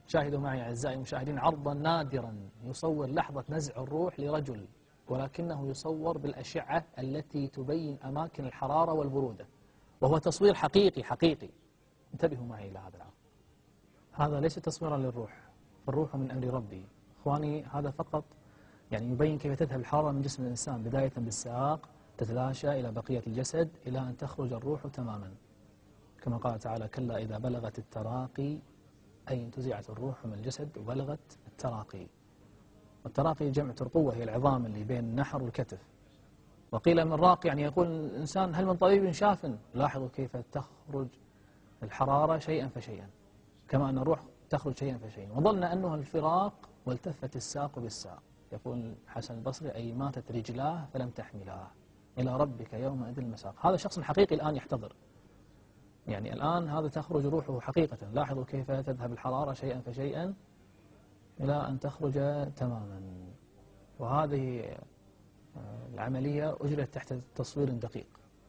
شاهدوا معي أعزائي المشاهدين عرضا نادرا يصور لحظة نزع الروح لرجل، ولكنه يصور بالأشعة التي تبين أماكن الحرارة والبرودة، وهو تصوير حقيقي. انتبهوا معي إلى هذا العرض. هذا ليس تصويرا للروح، فالروح من أمر ربي. إخواني، هذا فقط يعني يبين كيف تذهب الحرارة من جسم الإنسان، بداية بالساق تتلاشى إلى بقية الجسد إلى أن تخرج الروح تماما، كما قال تعالى: كلا إذا بلغت التراقي، أي انتزعت الروح من الجسد وبلغت التراقي. والتراقي جمع ترقوة، هي العظام اللي بين النحر والكتف. وقيل من راق يعني يقول الإنسان: هل من طبيب شاف؟ لاحظوا كيف تخرج الحرارة شيئا فشيئا، كما أن الروح تخرج شيئا فشيئا. وظن أنه الفراق والتفت الساق بالساق. يقول حسن البصري: أي ماتت رجلاه فلم تحملاه إلى ربك يومئذ المساق. هذا شخص حقيقي الآن يحتضر، يعني الآن هذا تخرج روحه حقيقة. لاحظوا كيف تذهب الحرارة شيئا فشيئا إلى أن تخرج تماما. وهذه العملية أجرت تحت تصوير دقيق.